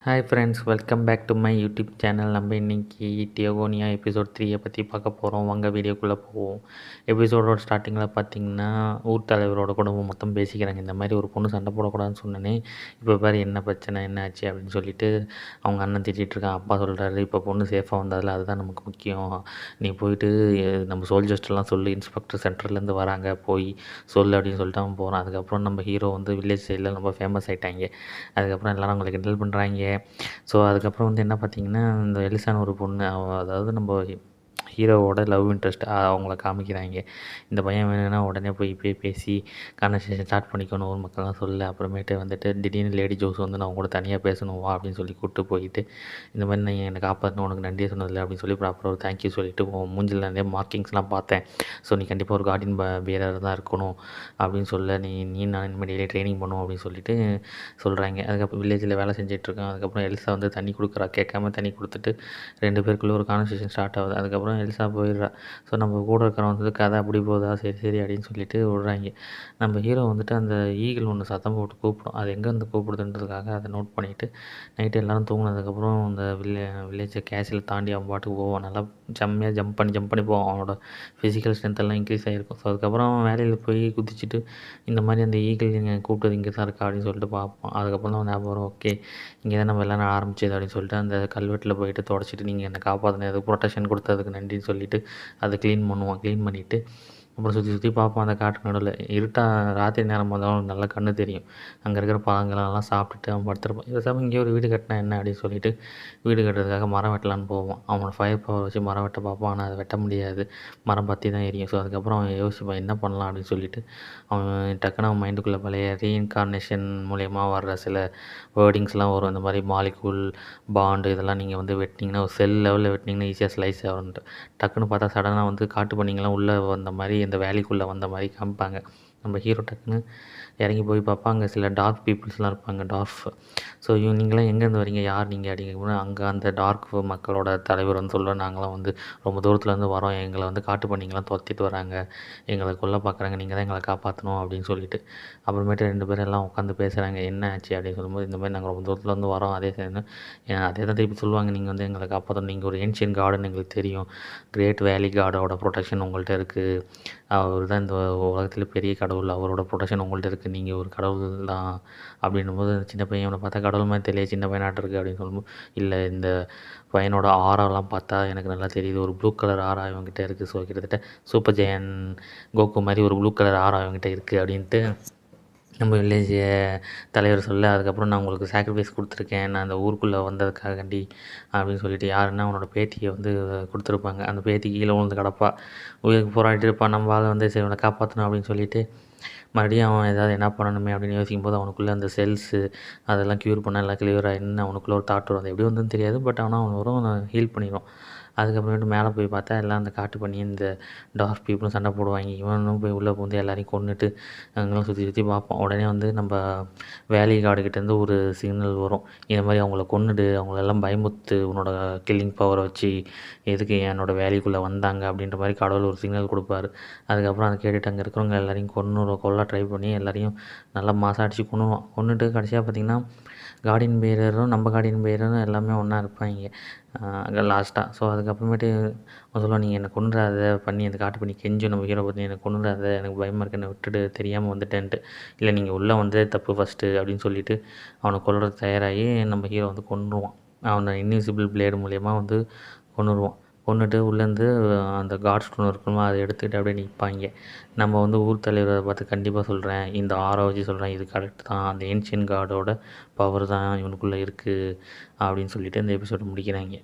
Hi friends, welcome back to my YouTube channel. நம்ம இன்றைக்கி டியோகோனியா episode 3 பற்றி பார்க்க போகிறோம். வாங்க வீடியோக்குள்ளே போவோம். எபிசோடோட ஸ்டார்டிங்கில் பார்த்தீங்கன்னா, ஊர் தலைவரோட குடும்பம் மொத்தம் பேசிக்கிறாங்க. இந்த மாதிரி ஒரு பொண்ணு சண்டை போடக்கூடாதுன்னு சொன்னேனே, இப்போ பாரு என்ன பிரச்சனை, என்ன ஆச்சு அப்படின்னு சொல்லிட்டு அவங்க அண்ணன் திட்டிகிட்டு இருக்கான். அப்பா சொல்கிறாரு, இப்போ பொண்ணு சேஃபாக வந்ததில்ல, அதுதான் நமக்கு முக்கியம். நீ போயிட்டு நம்ம சோல்ஜர்ஸ்ட்டெல்லாம் சொல்லு, இன்ஸ்பெக்டர் சென்டர்லேருந்து வராங்க, போய் சொல்லு அப்படின்னு சொல்லிட்டு அவன் போகிறான். அதுக்கப்புறம் நம்ம ஹீரோ வந்து வில்லேஜ் சைடில் ரொம்ப ஃபேமஸ் ஆகிட்டாங்க. அதுக்கப்புறம் எல்லோரும் அவங்களை கிண்டல் பண்ணுறாங்க. ஸோ அதுக்கப்புறம் வந்து என்ன பார்த்தீங்கன்னா, இந்த எலிசான்னு ஒரு பொண்ணு அதாவது நம்ம ஹீரோவோட லவ் இன்ட்ரெஸ்ட் அவங்கள காமிக்கிறாங்க. இந்த பையன் வேணும்னா உடனே போய் பேசி கான்வர்சேஷன் ஸ்டார்ட் பண்ணிக்கணும், ஊர் மக்கள்லாம் சொல்ல. அப்புறமேட்டு வந்துட்டு திடீர்னு லேடி ஜோஸ் வந்து நான் கூட தனியாக பேசணும் வா அப்படின்னு சொல்லி கூப்பிட்டு போயிட்டு, இந்த மாதிரி நான் என்னை காப்பாற்றணும், உனக்கு நன்றியே சொன்னதில்லை அப்படின்னு சொல்லி ப்ராப்பராக ஒரு தேங்க்யூ சொல்லிவிட்டு மூஞ்சில் நிறைய மார்க்கிங்ஸ்லாம் பார்த்தேன். ஸோ நீ கண்டிப்பாக ஒரு கார்டியன் பியராக தான் இருக்கணும் அப்படின்னு சொல்ல, நீ நான் இனிமேல் டெய்லி ட்ரைனிங் பண்ணுவோம் அப்படின்னு சொல்லிட்டு சொல்கிறாங்க. அதுக்கப்புறம் வில்லேஜில் வேலை செஞ்சிட்ருக்கான். அதுக்கப்புறம் எலிசா வந்து தண்ணி கொடுக்குறா, கேட்காம தண்ணி கொடுத்துட்டு 2 பேருக்குள்ளே ஒரு கான்வர்சேஷன் ஸ்டார்ட் ஆகுது. அதுக்கப்புறம் எலிசா போயிடுறா. ஸோ நம்ம கூட இருக்கிறவன் வந்து கதை அப்படி போகுதா, சரி சரி அப்படின்னு சொல்லிட்டு விட்றாங்க. நம்ம ஹீரோ வந்துட்டு அந்த ஈகிள் ஒன்று சத்தம் போட்டு கூப்பிடும். அது எங்கேருந்து கூப்பிடுதுன்றதுக்காக அதை நோட் பண்ணிவிட்டு நைட்டு எல்லோரும் தூங்கினதுக்கப்புறம் அந்த வில்லேஜை கேஸில் தாண்டி அவன் பாட்டுக்கு போவான். நல்லா செம்மையாக ஜம்ப் பண்ணி போவான். அவனோட ஃபிசிக்கல் ஸ்ட்ரென்த் எல்லாம் இன்க்ரீஸ் ஆகிருக்கும். ஸோ அதுக்கப்புறம் அவன் வேலையில் போய் குதிச்சுட்டு இந்த மாதிரி அந்த ஈகிள் நீங்கள் கூப்பிட்டது இங்கே தான் இருக்கா அப்படின்னு சொல்லிட்டு பார்ப்போம். அதுக்கப்புறம் தான் ஞாபகம் வரும், ஓகே இங்கே தான் நம்ம விளையாட ஆரம்பிச்சது அப்படின்னு சொல்லிட்டு அந்த கல்வெட்டில் போயிட்டு தொடச்சிட்டு நீங்கள் என்னை காப்பாற்றினது, ப்ரொடெக்ஷன் கொடுத்ததுக்கு நன்றின்னு சொல்லிட்டு அதை க்ளீன் பண்ணுவான். க்ளீன் பண்ணிவிட்டு அப்புறம் சுற்றி பார்ப்போம். அந்த காட்டுக்கு நடுவில் ராத்திரி நேரமாக இருந்தாலும் நல்லா கண்ணு தெரியும். அங்கே இருக்கிற பழங்களெல்லாம் சாப்பிட்டுட்டு அவன் படுத்துருப்பான். இதை சாப்பிட்டு இங்கே ஒரு வீடு கட்டினா என்ன அப்படின்னு சொல்லிட்டு வீடு கட்டுறதுக்காக மரம் வெட்டலான்னு போவான். அவனோட ஃபயர் பவர் வச்சு மரம் வெட்ட பார்ப்பான். ஆனால் அதை வெட்ட முடியாது, மரம் பற்றி தான் எரியும். ஸோ அதுக்கப்புறம் அவன் யோசிப்பான் என்ன பண்ணலாம் அப்படின்னு சொல்லிட்டு அவன் டக்குன்னு அவன் மைண்டுக்குள்ளே பழைய ரீஇன்கார்னேஷன் மூலயமா வர்ற சில வேர்டிங்ஸ்லாம் வரும். இந்த மாதிரி மாலிகூல் பாண்டு இதெல்லாம் நீங்கள் வந்து வெட்டினீங்கன்னா ஒரு செல் லெவலில் வெட்டினீங்கன்னா ஈஸியாக ஸ்லைஸ் ஆகும்ன்ட்டு டக்குன்னு பார்த்தா சடனாக வந்து காட்டு பண்ணிங்கெல்லாம் உள்ளே வந்த மாதிரி இந்த வேலிக்குள்ளே வந்த மாதிரி காமிப்பாங்க. நம்ம ஹீரோ டக்குன்னு இறங்கி போய் பார்ப்பா, அங்கே சில டார்க் பீப்புள்ஸ்லாம் இருப்பாங்க, டார்ஃப். ஸோ நீங்களாம் எங்கேருந்து வரீங்க, யார் நீங்கள் அப்படிங்கும்போது அங்கே அந்த டார்க் மக்களோட தலைவர் வந்து சொல்ல, நாங்களாம் வந்து ரொம்ப தூரத்துலேருந்து வரோம், எங்களை வந்து காட்டு பண்ணிங்கெல்லாம் துரத்திட்டு வராங்க, எங்களை கொல்ல பார்க்குறாங்க, நீங்கள் தான் எங்களை காப்பாற்றணும் அப்படின்னு சொல்லிட்டு அப்புறமேட்டு 2 பேரும் எல்லாம் உட்காந்து பேசுகிறாங்க. என்ன ஆச்சு அப்படின்னு சொல்லும்போது, இந்த மாதிரி நாங்கள் ரொம்ப தூரத்துலேருந்து வரோம், அதே தான் திருப்பி சொல்லுவாங்க, நீங்கள் வந்து எங்களை காப்பாற்றணும், நீங்கள் ஒரு ஏன்ஷியன் காடுன்னு எங்களுக்கு தெரியும், கிரேட் வேலி காடோட ப்ரொடெக்ஷன் உங்கள்கிட்ட இருக்குது, அவர் தான் இந்த உலகத்தில் பெரிய கடவுள், அவரோட ப்ரொடெக்ஷன் உங்கள்கிட்ட இருக்குது, நீங்கள் ஒரு கடவுள் தான் அப்படின்னும்போது சின்ன பையன் இவனை பார்த்தா கடவுள் மாதிரி தெரியல, சின்ன பையனாட்டு இருக்குது அப்படின்னு சொல்லும்போது, இல்லை இந்த பையனோட ஆராலாம் பார்த்தா எனக்கு நல்லா தெரியுது, ஒரு ப்ளூ கலர் ஆரா இவங்ககிட்ட இருக்குது. ஸோ கிட்டத்தட்ட சூப்பர் ஜெயன் கோகு மாதிரி ஒரு ப்ளூ கலர் ஆரா இவங்ககிட்ட இருக்குது அப்படின்ட்டு நம்ம வில்லேஜ் தலைவர் சொல்ல, அதுக்கப்புறம் நான் உங்களுக்கு சாக்ரிஃபைஸ் கொடுத்துருக்கேன், நான் அந்த ஊருக்குள்ளே வந்ததுக்காகண்டி அப்படின்னு சொல்லிட்டு யாருன்னா அவனோட பேத்தியை வந்து கொடுத்துருப்பாங்க. அந்த பேத்தி கீழே விழுந்து கிடப்பா, உயிருக்கு போராடிட்டு இருப்பான். நம்ம ஆளை வந்து சரி இவனை காப்பாற்றணும் அப்படின்னு சொல்லிட்டு மறுபடியும் அவன் ஏதாவது என்ன பண்ணணுமே அப்படின்னு யோசிக்கும்போது அவனுக்குள்ளே அந்த செல்ஸு அதெல்லாம் க்யூர் பண்ண எல்லாம் கிளியர் ஆகிடுன்னு அவனுக்குள்ளே ஒரு தாட் வரும். அது எப்படி வந்துன்னு தெரியாது, பட் ஆனால் அவன் வரும், ஹீல் பண்ணிடுவான். அதுக்கப்புறமேட்டு மேலே போய் பார்த்தா எல்லாம் அந்த காட்டு பண்ணி இந்த டார்க் பீப்புளும் சண்டை போடுவாங்க. இவனும் போய் உள்ளே பூந்து எல்லாரையும் கொன்னுட்டு அங்கெல்லாம் சுற்றி பார்ப்பான். உடனே வந்து நம்ம வேலி காடுகிட்டேருந்து ஒரு சிக்னல் வரும், இந்த மாதிரி அவங்கள கொன்னுடு, அவங்களெல்லாம் பயமுத்து உன்னோட கில்லிங் பவரை வச்சு எதுக்கு என்னோடய வேலிக்குள்ளே வந்தாங்க அப்படின்ற மாதிரி கடவுள் ஒரு சிக்னல் கொடுப்பாரு. அதுக்கப்புறம் அதை கேட்டுட்டு அங்கே இருக்கிறவங்க எல்லாரையும் கொல்ல ட்ரை பண்ணி எல்லாரையும் நல்லா மாசா அடித்து கொன்னுட்டு கடைசியாக பார்த்திங்கன்னா கார்டியன் பியரும் நம்ம கார்டியன் பியரும் எல்லாமே ஒன்றா இருப்பாங்க அங்கே லாஸ்ட்டாக. ஸோ அதுக்கப்புறமேட்டு அவன் சொல்லுவான், நீங்கள் என்னை கொன்னுடாத பண்ணி அந்த காட்டு பண்ணி கெஞ்சும் நம்ம ஹீரோ பற்றி, என்னை கொன்னுடாத, எனக்கு பயமாக இருக்கு, என்னை விட்டுட்டு தெரியாமல் வந்துட்டேன்ட்டு. இல்லை நீங்கள் உள்ளே வந்ததே தப்பு ஃபஸ்ட்டு அப்படின்னு சொல்லிட்டு அவனை கொல்றது தயாராகி நம்ம ஹீரோ வந்து கொன்றுவான். அவனை இன்விசிபிள் பிளேடு மூலயமா வந்து கொன்றுடுவான். கொன்னுட்டு உள்ளேருந்து அந்த காட் ஸ்டோன் இருக்குமா அதை எடுத்துக்கிட்டு அப்படியே நிற்பாங்க. நம்ம வந்து ஊர் தலைவரை பார்த்து கண்டிப்பாக சொல்கிறேன், இந்த ஆரை வச்சு சொல்கிறேன், இது கரெக்ட் தான், அந்த ஏன்ஷியன் காடோட பவர் தான் இவனுக்குள்ளே இருக்குது அப்படின்னு சொல்லிட்டு இந்த எபிசோடு முடிக்கிறாங்க.